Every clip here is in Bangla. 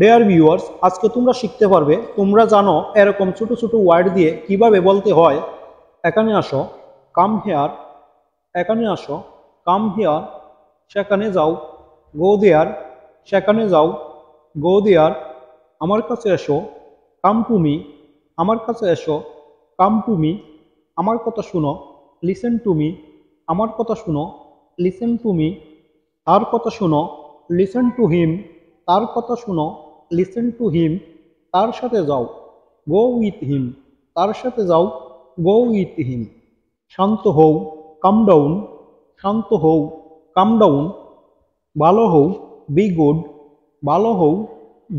ডিয়ার ভিউয়ার্স, আজকে তোমরা শিখতে পারবে, তোমরা জানো এরকম ছোট ছোট ওয়ার্ড দিয়ে কিভাবে বলতে হয়। এখানে আসো, কাম হেয়ার। এখানে আসো, কাম হেয়ার। সেখানে যাও, গো দেয়ার। সেখানে যাও, গো দেয়ার। আমার কাছে এসো, কাম টু মি। আমার কাছে এসো, কাম টু মি। আমার কথা শুনো, লিসেন টু মি। আমার কথা শুনো, লিসেন টু মি। তার কথা শুনো, লিসেন টু হিম। তার কথা শুনো, লিসেন টু হিম। তার সাথে যাও, গো উইথ হিম। তার সাথে যাও, গো উইথ হিম। শান্ত হও, কাম ডাউন। শান্ত হও, কাম ডাউন। ভালো হও, বি গুড। ভালো হও,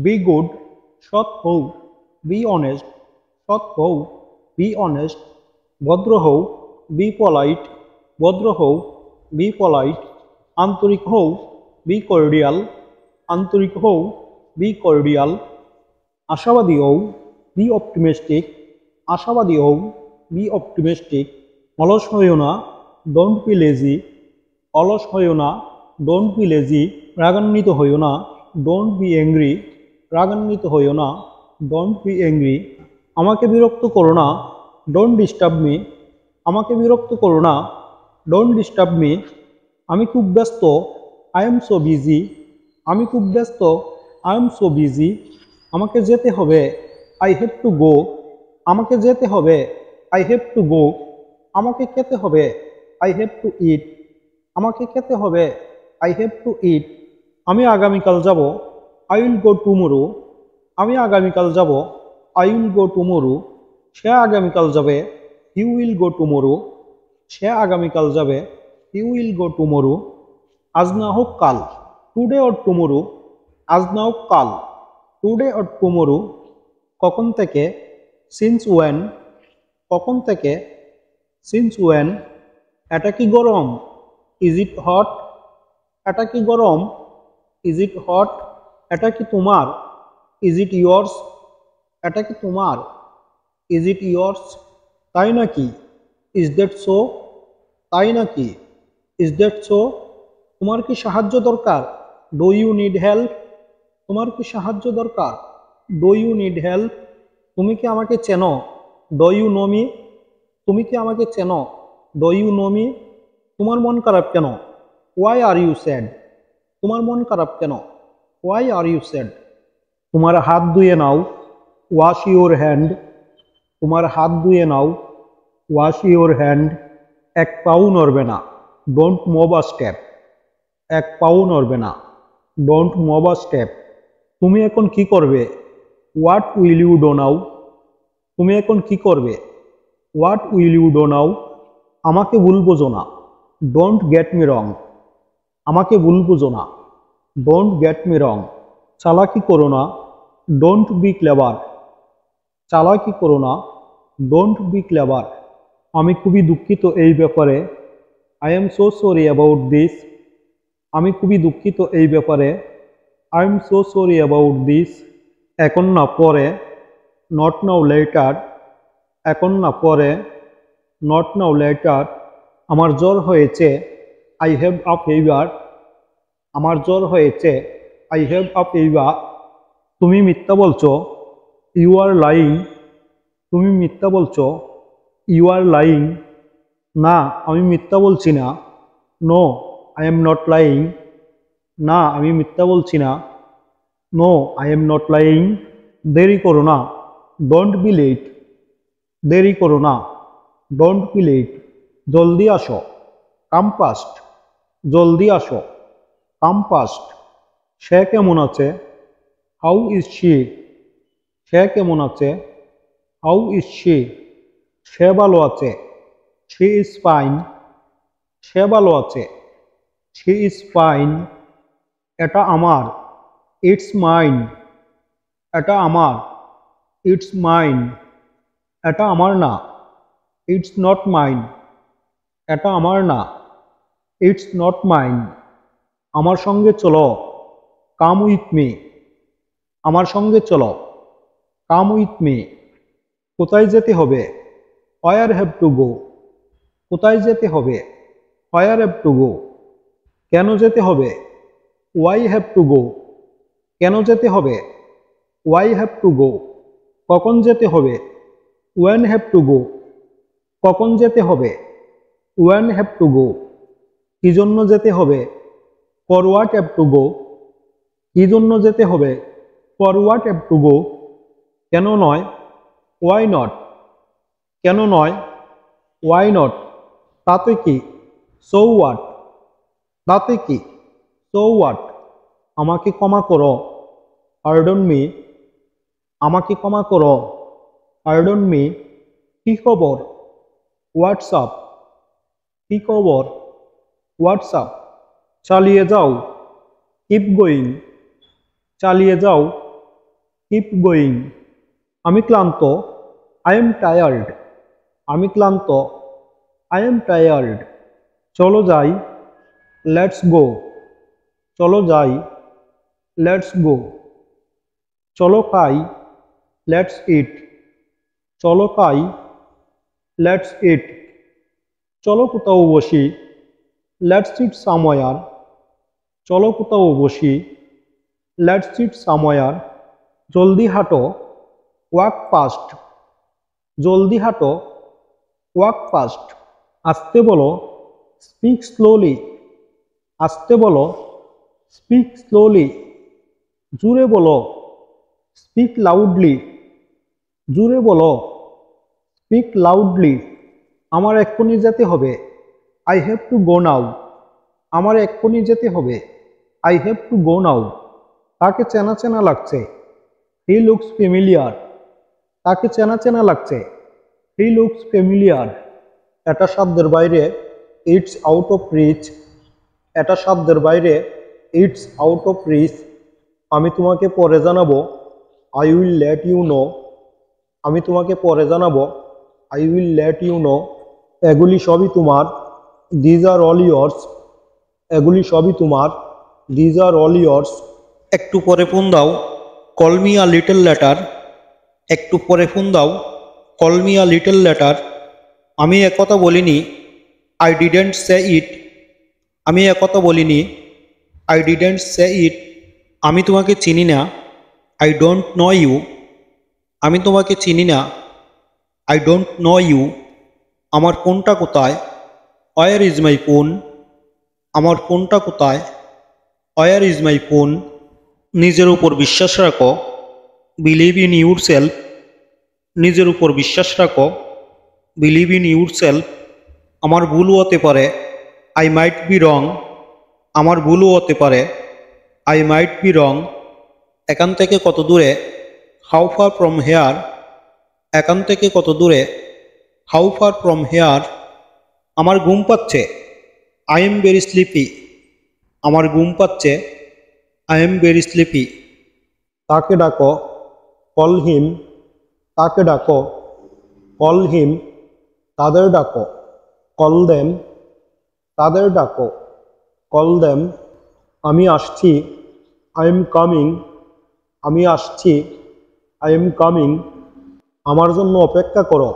বি গুড। সৎ হও, বি অনেস্ট। সৎ হও, বি অনেস্ট। ভদ্র হও, বি পলাইট। ভদ্র হও, বি পলাইট। আন্তরিক হও, বি কর্ডিয়াল। আন্তরিক হও, বি কর্ডিয়াল। আশাবাদী হও, বি অপটিমিস্টিক। আশাবাদী হও, বি অপটিমিস্টিক। অলস হইও না, ডোন্ট বি লেজি। অলস হইও না, ডোন্ট বি লেজি। রাগান্বিত হইও না, ডোন্ট বি অ্যাংরি। রাগান্বিত হইও না, ডোন্ট বি অ্যাংরি। আমাকে বিরক্ত করো না, ডোন্ট ডিস্টার্ব মি। আমাকে বিরক্ত করো না, ডোন্ট ডিস্টার্ব মি। আমি খুব ব্যস্ত, আই এম সো বিজি। আমি খুব ব্যস্ত, আই এম সো বিজি। আমাকে যেতে হবে, আই হ্যাভ টু গো। আমাকে যেতে হবে, আই হ্যাভ টু গো। আমাকে খেতে হবে, আই হ্যাভ টু ইট। আমাকে খেতে হবে, আই হ্যাভ টু ইট। আমি আগামীকাল যাব, আই উইল গো টুমোরো। আমি আগামীকাল যাব, আই উইল গো টুমোরো। সে আগামীকাল যাবে, হি উইল গো টুমোরো। সে আগামীকাল যাবে, হি উইল গো টুমোরো। আজ না হোক কাল, টুডে অর টুমোরো। আজ না হোক কাল, টুডে অর টুমোরো। কখন থেকে, সিন্স ওয়েন। কখন থেকে, সিন্স ওয়েন। এটা কি গরম, ইজ ইট হট। এটা কি গরম, ইজ ইট হট। এটা কি তোমার, ইজ ইট ইয়র্স। এটা কি তোমার, ইজ ইট ইয়র্স। তাই নাকি, ইজ দ্যাট সো। তাই নাকি, ইজ দ্যাট সো। তোমার কি সাহায্য দরকার, ডু ইউ নিড হেল্প। তোমার কি সাহায্য দরকার, ডু ইউ নিড হেল্প। তুমি কি আমাকে চেনো, ডু ইউ নো মি। তুমি কি আমাকে চেনো, ডু ইউ নো মি। তোমার মন খারাপ কেন, ওয়াই আর ইউ স্যাড। তোমার মন খারাপ কেন, ওয়াই আর ইউ স্যাড। তোমার হাত ধুয়ে নাও, ওয়াশ ইউর হ্যান্ড। তোমার হাত ধুয়ে নাও, ওয়াশ ইউর হ্যান্ড। এক পাও নড়বে না, ডোন্ট মুভ আ স্টেপ। এক পাও নড়বে না, ডোন্ট মুভ আ স্টেপ। তুমি এখন কি করবে, what will you do now. তুমি এখন কি করবে, what will you do now. আমাকে ভুল বোঝো না, ডোন্ট গেট মি রং। আমাকে ভুল বোঝো না, ডোন্ট গেট মি রং। চালাকি করো না, ডোন্ট বি ক্লেভার। চালাকি করো না, ডোন্ট বি ক্লেভার। আমি খুবই দুঃখিত এই ব্যাপারে, I am so sorry about this. আমি খুবই দুঃখিত এই ব্যাপারে, I am so sorry about this. এখন না, পরে, নট নাও লেটার। এখন না, পরে, নট নাও লেটার। আমার জ্বর হয়েছে, আই হ্যাভ আ ফিভার। আমার জ্বর হয়েছে, আই হ্যাভ আ ফিভার। তুমি মিথ্যা বলছো, ইউ আর লাইং। তুমি মিথ্যা বলছো, ইউ আর লাইং। না, আমি মিথ্যা বলছি না, no I am not lying. না, আমি মিথ্যা বলছি না, no I am not lying. দেরি করো না, ডোন্ট বি লেট। দেরি করো না, ডোন্ট বি লেট। জলদি আসো, কাম ফাস্ট। জলদি আসো, কাম ফাস্ট। সে কেমন আছে, হাউ ইজ শি। সে কেমন আছে, হাউ ইজ শি। সে ভালো আছে, শি ইজ ফাইন। সে ভালো আছে, শি ইজ ফাইন। এটা আমার, ইটস মাইন। এটা আমার, ইটস মাইন। এটা আমার না, ইটস নট মাইন। এটা আমার না, ইটস নট মাইন। আমার সঙ্গে চলো, কাম উইথ মি। আমার সঙ্গে চলো, কাম উইথ মি। কোথায় যেতে হবে, হোয়ার হ্যাভ টু গো। কোথায় যেতে হবে, হোয়ার হ্যাভ টু গো। কেন যেতে হবে, ওয়াই হ্যাভ টু গো। কেন যেতে হবে, ওয়াই হ্যাভ টু গো, কখন যেতে হবে। ওয়েন হ্যাভ টু গো, কখন যেতে হবে। ওয়েন হ্যাভ টু গো, কি জন্য যেতে হবে। For what have to go, কি জন্য যেতে হবে। For what have to go, কেন নয়। ওয়াই নট, কেন নয়। ওয়াই নট, তাতে কি। সো হোয়াট, তাতে কি। সো হোয়াট, আমাকে ক্ষমা করো। পার্ডন মি, আমাকে ক্ষমা করো। পার্ডন মি, কি খবর। হোয়াটসঅ্যাপ, কি খবর। হোয়াটসঅ্যাপ, চালিয়ে যাও। কিপ গোয়িং, চালিয়ে যাও। কিপ গোয়িং, আমি ক্লান্ত। আই এম টায়ার্ড, আমি ক্লান্ত। আই এম টায়ার্ড, চলো যাই। লেটস গো, চলো যাই। লেটস গো, চলো খাই। লেটস ইট, চলো খাই। লেটস ইট, চলো কোথাও বসি। লেটস সিট সামওয়্যার, চলো কোথাও বসি। লেটস সিট সামওয়্যার, জলদি হাঁটো। ওয়াক ফাস্ট, জলদি হাঁটো। ওয়াক ফাস্ট, আস্তে বলো। স্পিক স্লোলি, আস্তে বলো। স্পিক স্লোলি, জুড়ে বলো। স্পিক লাউডলি, জুড়ে বলো। স্পিক লাউডলি, আমার এক্ষুনি যেতে হবে। আই হ্যাভ টু গো নাও, আমার এক্ষুনি যেতে হবে। আই হ্যাভ টু গো নাও, তাকে চেনা চেনা লাগছে। হি লুকস ফ্যামিলিয়ার, তাকে চেনা চেনা লাগছে। হি লুকস ফ্যামিলিয়ার, এটা সাধ্যের বাইরে। ইটস আউট অফ রিচ, এটা সাধ্যের বাইরে। ইটস আউট অফ রিচ, আমি তোমাকে পরে জানাবো। I will let you know, আমি তোমাকে পরে জানাবো। I will let you know, এগুলি সবই তোমার। দিজ আর অল ইয়ার্স, এগুলি সবই তোমার। দিজ আর অল ইয়ার্স, একটু পরে ফোন দাও। Call me a little letter, একটু পরে ফোন দাও। Call me a little letter, আমি একথা বলিনি। আই ডিডেন্ট সে ইট, আমি একথা বলিনি। আই ডিডেন্ট সে ইট, আমি তোমাকে চিনি না। আই ডোন্ট নো ইউ, আমি তোমাকে চিনি না। আই ডোন্ট নো ইউ, আমার ফোনটা কোথায়। ওয়্যার ইজ মাই ফোন, আমার ফোনটা কোথায়। ওয়্যার ইজ মাই ফোন, নিজের উপর বিশ্বাস রাখো। বিলিভ ইন ইউর সেলফ, নিজের উপর বিশ্বাস রাখো। বিলিভ ইন ইউর সেলফ, আমার ভুলও হতে পারে। আই মাইট বি রং, আমার ভুলও হতে পারে। আই মাইট বি রং, এখান থেকে কত দূরে। হাউ ফার ফ্রম হেয়ার, এখান থেকে কত দূরে। হাউ ফার ফ্রম হেয়ার, আমার ঘুম পাচ্ছে। আই এম ভেরি স্লিপি, আমার ঘুম পাচ্ছে। আই এম ভেরি স্লিপি, তাকে ডাকো। কল হিম, তাকে ডাকো। কল হিম, তাদের ডাকো। কল দেম, তাদের ডাকো। কল দেম, আমি আসছি। আই এম কামিং, আমি আসছি। আই এম কামিং, আমার জন্য অপেক্ষা করো।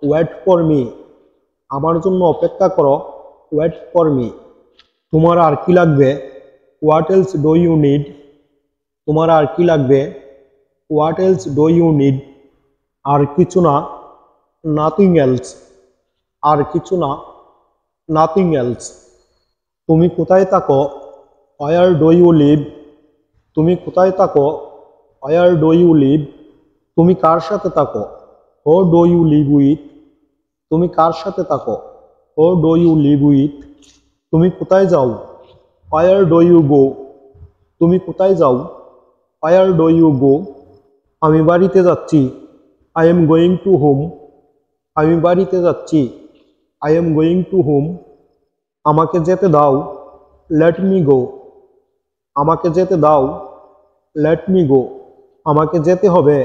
ওয়েট ফর মি, আমার জন্য অপেক্ষা করো। ওয়েট ফর মি, তোমার আর কি লাগবে। What else do you need, তোমার আর কি লাগবে। What else do you need, আর কিছু না। নাথিং এলস, আর কিছু না। নাথিং এলস, তুমি কোথায় থাকো। ওয়্যার ডু ইউ লিভ, তুমি কোথায় থাকো। ওয়্যার ডু ইউ লিভ, তুমি কার সাথে থাকো। Who do you live with, তুমি কার সাথে থাকো। Who do you live with, তুমি কোথায় যাও। ওয়্যার ডু ইউ গো, তুমি কোথায় যাও। ওয়্যার ডু ইউ গো, আমি বাড়িতে যাচ্ছি। I am going to home, আমি বাড়িতে যাচ্ছি। I am going to home, আমাকে যেতে দাও। লেট মি গো, আমাকে যেতে দাও। লেট মি গো, আমাকে যেতে হবে।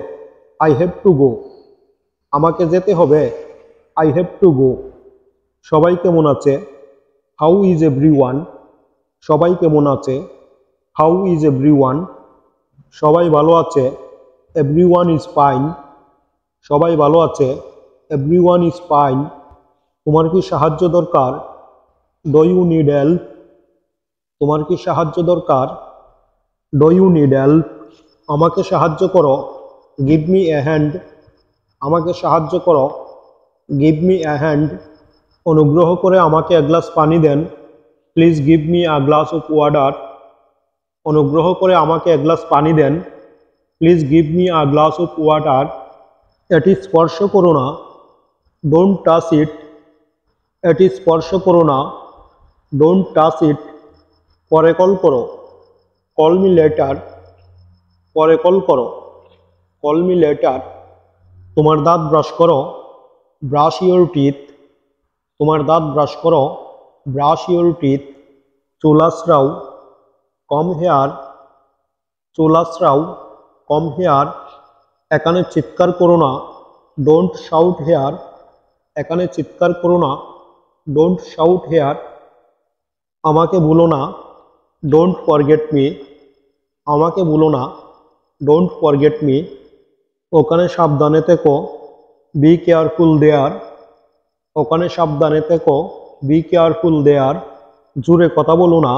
আই হ্যাভ টু গো, আমাকে যেতে হবে। আই হ্যাভ টু গো, সবাই কেমন আছে। হাউ ইজ এভরিওয়ান, সবাই কেমন আছে। হাউ ইজ এভরিওয়ান, সবাই ভালো আছে। এভরিওয়ান ইজ ফাইন, সবাই ভালো আছে। এভরিওয়ান ইজ ফাইন, তোমার কি সাহায্য দরকার। ডু ইউ নিড হেল্প, তোমার কি সাহায্য দরকার। ডু ইউ নিড হেল্প, আমাকে সাহায্য করো, গিভ মি এ হ্যান্ড। আমাকে সাহায্য করো, গিভ মি এ হ্যান্ড। অনুগ্রহ করে আমাকে এক গ্লাস পানি দেন, please give me a glass of water. অনুগ্রহ করে আমাকে এক গ্লাস পানি দেন, please give me a glass of water. এটি স্পর্শ করো না, ডোন্ট টাচ ইট। এটি স্পর্শ করো না, ডোন্ট টাচ ইট। পরে কল করো, কল মি লেটার। পরে কল করো, কল মি লেটার। তোমার দাঁত ব্রাশ করো, ব্রাশ ইউর টিথ। তোমার দাঁত ব্রাশ করো, ব্রাশ ইউর টিথ। চুল আঁচড়াও, কম হেয়ার। চুল আঁচড়াও, কম হেয়ার। এখানে চিৎকার করো না, ডোন্ট শাউট হেয়ার। এখানে চিৎকার করো না, ডোন্ট শাউট হেয়ার। আমাকে ভুলো না, ডোন্ট ফরগেট মি। আমাকে ভুলো না, ডোন্ট ফরগেট মি। ওখানে সাবধানে থেকো, বি কেয়ারফুল দেয়ার। ওখানে সাবধানে থেকো, বি কেয়ারফুল দেয়ার। জোরে কথা বলো না,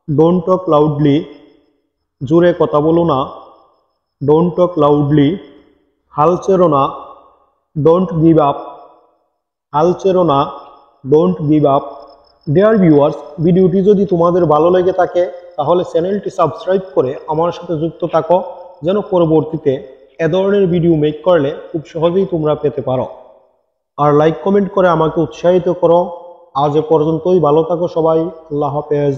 ডোন্ট টক লাউডলি। জোরে কথা বলো না, ডোন্ট টক লাউডলি। হাল ছেড়ো না, ডোন্ট গিভ আপ। হাল ছেড়ো না, don't give up. Dear viewers, ভিডিওটি যদি তোমাদের ভালো লেগে থাকে তাহলে চ্যানেলটি সাবস্ক্রাইব করে আমার সাথে যুক্ত থাকো, যেন পরবর্তীতে এ ধরনের ভিডিও মেক করলে খুব সহজেই তোমরা পেতে পারো। আর লাইক কমেন্ট করে আমাকে উৎসাহিত করো। আজ এ পর্যন্তই, ভালো থাকো সবাই। আল্লাহ হাফেজ।